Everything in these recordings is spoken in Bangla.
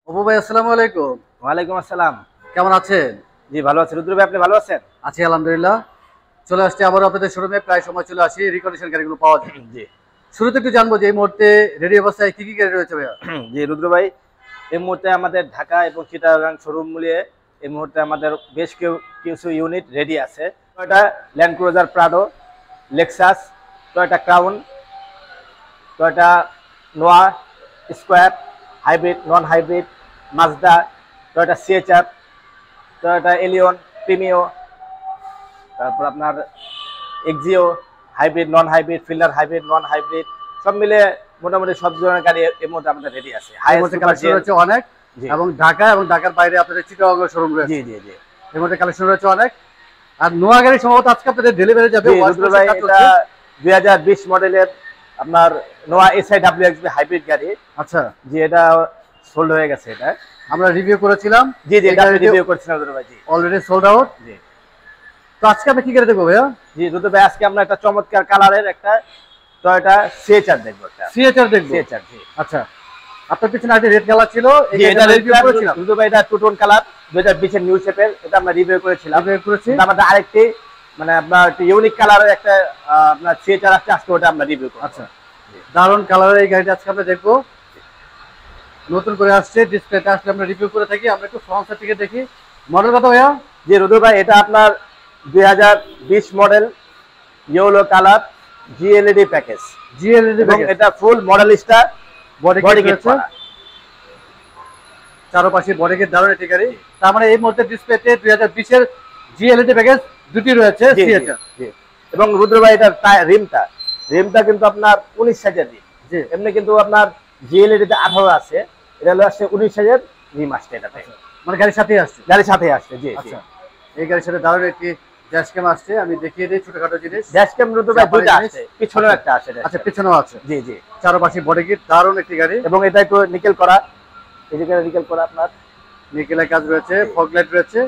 অপু ভাই, আসসালামু আলাইকুম। ওয়ালাইকুম আসসালাম। কেমন আছেন? জি ভালো আছি। রুদ্র ভাই আপনি ভালো আছেন? আছি আলহামদুলিল্লাহ। চলে আসছি আবারও আপনাদের শোরুমে, প্রায় সময় চলে আসি। রিকন্ডিশন গাড়িগুলো পাওয়া যায়। জি শুরুতে একটু জানবো যে এই মুহূর্তে রেডি অবস্থায় কি কি গাড়ি রয়েছে ভাইয়া? জি রুদ্র ভাই, এই মুহূর্তে আমাদের ঢাকা এবং চিটাগাং শোরুম মিলিয়ে এই মুহূর্তে আমাদের বেশ কিছু ইউনিট রেডি আছে। Toyota Land Cruiser Prado, Lexus, Toyota Crown, Toyota Noah, Squire, hybrid, non hybrid, Mazda, Toyota CHR, Toyota Allion, Premio, তারপর আপনার Axio, hybrid, non hybrid, Fielder hybrid, non hybrid, সব মিলে মোটামুটি সব ধরনের গাড়ি এর মধ্যে আমাদের রেডি আছে। এর মধ্যে কালেকশন রয়েছে অনেক, এবং ঢাকা এবং ঢাকার বাইরে আপনাদের চিটাগং শোরুম রয়েছে। জি জি জি এর মধ্যে কালেকশন রয়েছে অনেক। আর নোয়া গাড়ি সম্ভবত আজকে আপনাদের ডেলিভারি যাবে। ভাই এটা 2020 মডেলের আপনার নোয়া SI-WXB হাইব্রিড গাড়ি। আচ্ছা জি, এটা সোল্ড হয়ে গেছে। এটা আমরা রিভিউ করেছিলাম। জি জি এটা রিভিউ করেছিলাম রুদ্র ভাই। জি অলরেডি সোল্ড আউট। জি তো আজকে আমরা কি গাড়ি দেখবো ভাইয়া? জি রুদ্র ভাই, আজকে আমরা একটা চমৎকার কালারের একটা টয়োটা সিএচআর দেখবো। একটা সিএচআর দেখবো। সিএচআর, জি। আচ্ছা, আপনার পিছনে একটা রেড কালার ছিল, এটা রিভিউ করেছিলাম রুদ্র ভাই। এটা টু টোন কালার 2020 এর নিউ শেপের, এটা আমরা রিভিউ করেছিলাম। আমাদের আরেকটি মানে আপনার ইউনিক কালারের একটা আপনার সিএচআর আছে, আজকে ওটা আমরা রিভিউ করব। আচ্টা, দারুন কালারের এই গাড়িটা আজকে আমরা দেখবো। নতুন করে আসছে, ডিসপ্লেতে আসলে আমরা রিভিউ করে থাকি। আমরা একটু ফ্রন্ট সাইড থেকে দেখি। মডেল কত ভাইয়া? জি রুদ্র ভাই, এটা আপনার 2020 মডেল, ইয়েলো কালার, জিএলইডি প্যাকেজ। জিএলইডি এবং এটা ফুল মডেলিস্টা বডি কিট করা, চারপাশে বডি কিট, দারুন একটি গাড়ি। তার মানে এই মুহূর্তে ডিসপ্লেতে 2020 এর জিএলইডি প্যাকেজ দুটি রয়েছে সিএচআর। জি, এবং রুদ্র ভাই এটা রিমটা কিন্তু আপনার 19 সাইজের রিম। জি, এমনি কিন্তু আপনার জিএলইডি তে 18 আছে, এটা হলো আসছে 19 সাইজের রিম আসছে এটাতে। মানে গাড়ির সাথেই আসছে। গাড়ির সাথেই আসছে, জি। আচ্ছা, এই গাড়ির সাথে দারুন একটি ড্যাশ ক্যাম আসছে। আমি দেখিয়ে দিই ছোটখাটো জিনিস। ড্যাশ ক্যাম রুদ্র ভাই দুটো আছে, পিছনেও একটা আছে। আচ্ছা, পিছনেও আছে। জি জি, চারপাশে বডি কিট, দারুন একটি গাড়ি। এবং এটা একটু নিকেল করা, এই যে নিকেল করা আপনার নিকেলের কাজ রয়েছে, ফগ লাইট রয়েছে,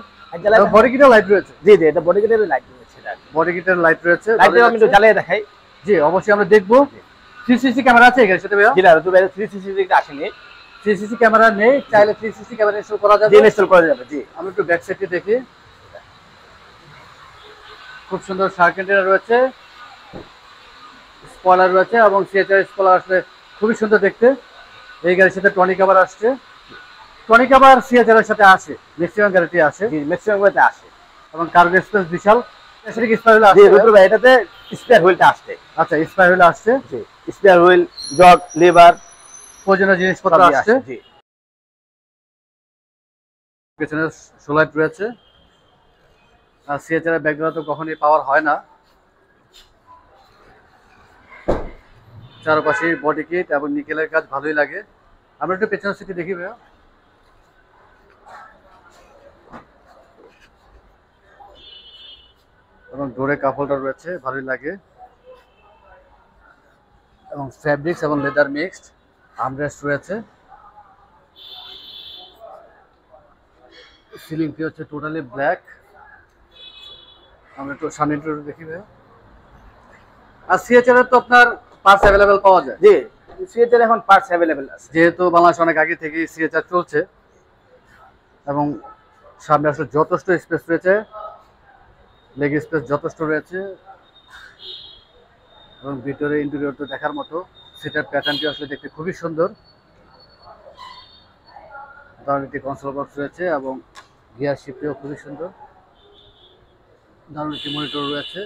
বডি কিটের লাইট রয়েছে। জি জি, এটা বডি কিটের লাইট রয়েছে। বডি কিটের লাইট রয়েছে। লাইট আমি একটু জ্বালিয়ে দেখাই। জি অবশ্যই আমরা দেখবো। 360 ক্যামেরা আছে এর সাথে ভাইয়া? জি না রুদ্র ভাই, 360 দিকটা আসেনি। 360 ক্যামেরা নেই, চাইলে 360 ক্যামেরা ইনস্টল করা যাবে। জি, ইনস্টল করা যাবে। জি, আমরা একটু ব্যাক সাইডটি দেখি। খুব সুন্দর সার্কেন্টেরা রয়েছে, স্পয়লার রয়েছে, এবং সিএচআর স্পয়লার আসলে খুবই সুন্দর দেখতে। এই গাড়ির সাথে টনিক কভার আসছে। টনিক কভার সিএচআর এর সাথে আসে, ম্যাক্সিমাম গাড়িতে আসে। জি, ম্যাক্সিমাম গাড়িতে আসে। এবং কার্গো স্পেস বিশাল। সেটা কি স্পেয়ার হুইল আসছে? জি রুদ্র ভাই, এটাতে স্পেয়ার হুইলটা আসছে। আচ্ছা, স্পেয়ার হুইল আসছে। জি, স্পেয়ার হুইল, জগ, লিভার, প্রয়োজনীয় জিনিসপত্র আসছে। জি, পেছনে সোলাইট রয়েছে। আর সিএচআর এর ব্যাকগ্রাউন্ড তো কখনোই পাওয়ার হয় না। চারপাশে বডি কিট এবং নিকেলের কাজ ভালোই লাগে। আমরা একটু পেছনের সিটে দেখি ভাইয়া। এবং ডোরে কাপড়টা রয়েছে, ভালোই লাগে। এবং ফ্যাব্রিক্স এবং লেদার মিক্সড আর্মরেস্ট রয়েছে। সিলিংটি হচ্ছে টোটালি ব্ল্যাক। আমরা একটু সামনে একটু দেখি ভাইয়া। আর সিএচআর এর তো আপনার পার্টস অ্যাভেলেবেল পাওয়া যায়। জি, সিএচআর এখন পার্টস অ্যাভেলেবেল আছে, যেহেতু বাংলাদেশ অনেক আগে থেকে সিএচআর চলছে, এবং সামনে আসলে যথেষ্ট স্পেস রয়েছে, লেগ স্পেস যথেষ্ট রয়েছে, এবং ভিতরে ইন্টেরিয়র তো দেখার মতো। সিটের প্যাটার্নটি আসলে দেখতে খুবই সুন্দর। দারুণ একটি কনসোল বক্স রয়েছে, এবং গিয়ার শিফটিও খুবই সুন্দর। দারুণ একটি মনিটর রয়েছে।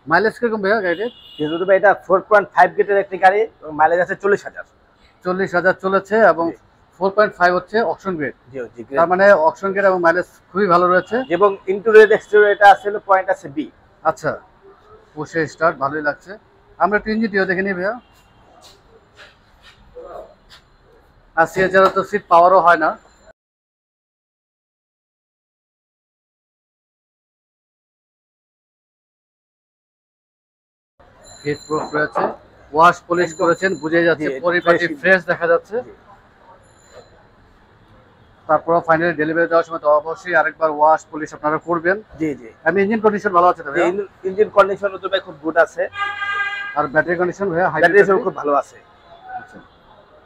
মাইলেজ কিরকম ভাইয়া গাড়ির? যেহেতু ভাই এটা 4.5 গেটের একটি গাড়ি, এবং মাইলেজ আছে 40,000। 40,000 চলেছে, এবং 4.5 হচ্ছে অপশন গ্রেড। জি জি, তার মানে অপশন গ্রেড এবং মাইলেজ খুবই ভালো রয়েছে। এবং ইন্টেরিয়র এক্সটেরিয়র এটা আছে পয়েন্ট আছে বি। আচ্ছা, পুশে স্টার্ট, ভালোই লাগছে। আমরা একটু ইঞ্জিনটিও দেখে নিই ভাইয়া। আর সিএচআর তো সিট পাওয়ারও হয় না। হিট প্রুফ রয়েছে, ওয়াশ পলিশ করেছেন, বুঝে যাচ্ছে পরিপাটি ফ্রেশ দেখা যাচ্ছে। তারপর ফাইনালি ডেলিভারি দেওয়ার সময় তো অবশ্যই আরেকবার ওয়াশ পলিশ আপনারা করবেন। জি জি, আমি ইঞ্জিন কন্ডিশন ভালো আছে ভাই? ইঞ্জিন কন্ডিশন তো ভাই খুব গুড আছে। আর ব্যাটারি কন্ডিশন ভাই? ব্যাটারি খুব ভালো আছে। আচ্ছা,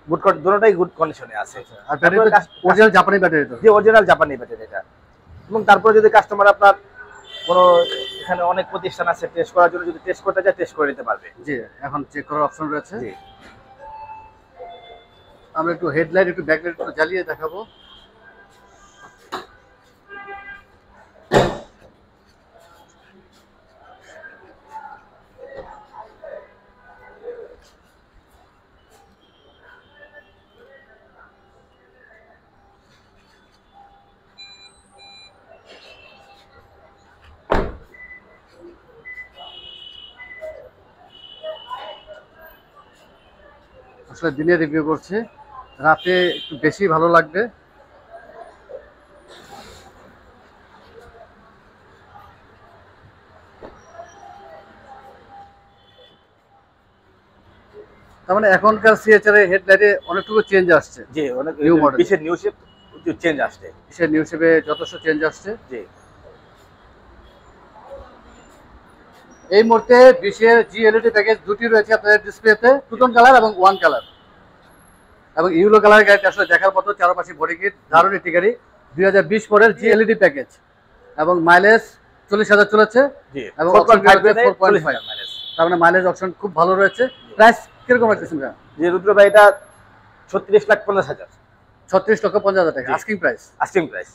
দুটোটাই গুড কন্ডিশনে আছে। আর ব্যাটারি তো অরিজিনাল জাপানি ব্যাটারি তো? যে অরিজিনাল জাপানি ব্যাটারি এটা। এবং তারপরে যদি কাস্টমার আপনার কোনো এখানে অনেক প্রতিষ্ঠান আছে টেস্ট করার জন্য, যদি টেস্ট করতে চায় টেস্ট করে নিতে পারবে। জি, এখন চেক করার অপশন রয়েছে। জি আমরা একটু হেডলাইট একটু ব্যাকলাইট একটু জ্বালিয়ে দেখাবো। আসলে দিনে রিভিউ করছি, রাতে একটু বেশি ভালো লাগবে। তার মানে এখনকার সিএচআর এর হেডলাইটে অনেকটুকু চেঞ্জ আসছে। জি, অনেক নিউ মডেল, বিশেষ নিউ শেপ চেঞ্জ আসছে। বিশেষ নিউ শেপে যথেষ্ট চেঞ্জ আসছে। জি এই মুহূর্তে বিশের জি এলইডি প্যাকেজ দুটি রয়েছে আপনাদের ডিসপ্লেতে, টু টোন কালার এবং ওয়ান কালার। এবং ইউলো কালারের গাড়িটা আসলে দেখার মতো, চারপাশে বডি কিট, দারুণ একটি গাড়ি। 2020 মডেল জি এলইডি প্যাকেজ এবং মাইলেজ 40,000 চলেছে জি, এবং 4.5 মাইলেজ। তার মানে মাইলেজ অপশন খুব ভালো রয়েছে। প্রাইস কিরকম রাখতেছেন? যে রুদ্র ভাই এটা 36,50,000, 36,50,000 টাকা asking price. Asking price.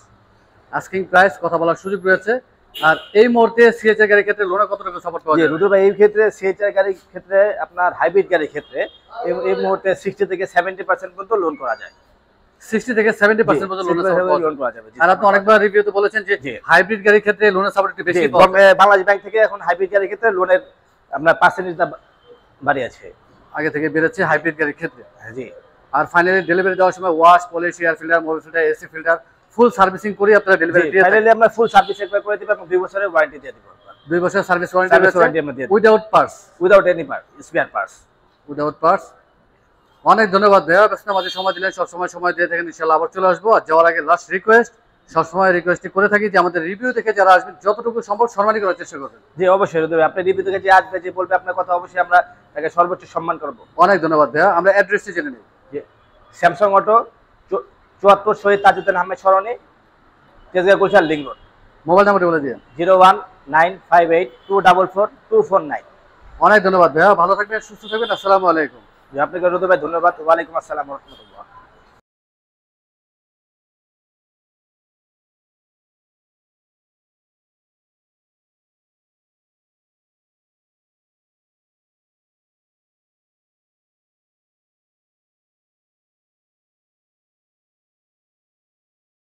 Asking price, কথা বলার সুযোগ রয়েছে। আর এই মুহূর্তে সিএচআর গাড়ির ক্ষেত্রে লোনে কত টাকা সাপোর্ট পাওয়া জি যায়? রুদ্র ভাই এই ক্ষেত্রে সিএচআর গাড়ির ক্ষেত্রে আপনার হাইব্রিড গাড়ির ক্ষেত্রে এই মুহূর্তে 60 থেকে 70% পর্যন্ত লোন করা যায়। 60 থেকে 70% পর্যন্ত লোন করা যাবে। আর আপনি অনেকবার রিভিউতে বলেছেন যে হাইব্রিড গাড়ির ক্ষেত্রে লোনের সাপোর্ট একটু বেশি পাওয়া যায়। বাংলাদেশ ব্যাংক থেকে এখন হাইব্রিড গাড়ির ক্ষেত্রে লোনের আপনার পার্সেন্টেজটা বাড়িয়েছে, আগে থেকে বেড়েছে হাইব্রিড গাড়ির ক্ষেত্রে। জি। আর ফাইনালি ডেলিভারি দেওয়ার সময় wash, polish, air filter, Mobil filter, AC filter ফুল সার্ভিসিং করে আপনারা ডেলিভারি দিয়ে ফাইনালি আমরা ফুল সার্ভিস একবার করে দিব এবং 2 বছরের ওয়ারেন্টি দিয়ে দিব। 2 বছরের service warranty without parts, without any spare parts, without parts. অনেক ধন্যবাদ ভাইয়া, ব্যস্ত মাঝে সময় দিলেন, সবসময় সময় দিয়ে থাকেন। ইনশাআল্লাহ আবার চলে আসবো। আর যাওয়ার আগে লাস্ট রিকোয়েস্ট, সবসময় রিকোয়েস্টই করে থাকি যে আমাদের রিভিউ দেখে যারা আসবেন যতটুকু সম্ভব সম্মানই করার চেষ্টা করবেন। জি অবশ্যই রুদ্র ভাই, আপনি রিভিউ থেকে যে আসবে, যে বলবে আপনার কথা, অবশ্যই আমরা তাকে সর্বোচ্চ সম্মান করব। অনেক ধন্যবাদ ভাইয়া। আমরা অ্যাড্রেসটি জেনে নিই। Samsung auto 74 Shahid Tajuddin Ahmed Sarani, Tejgaon Gulshan link road. Mobile নাম্বারটি বলে দিন। 01958244249। অনেক ধন্যবাদ ভাইয়া, ভালো থাকবেন, সুস্থ থাকবেন। আসসালামু আলাইকুম। আপনাকে রুদ্র ভাই ধন্যবাদ। ওয়ালাইকুম আসসালাম ওয়া রাহমাতুল্লাহ।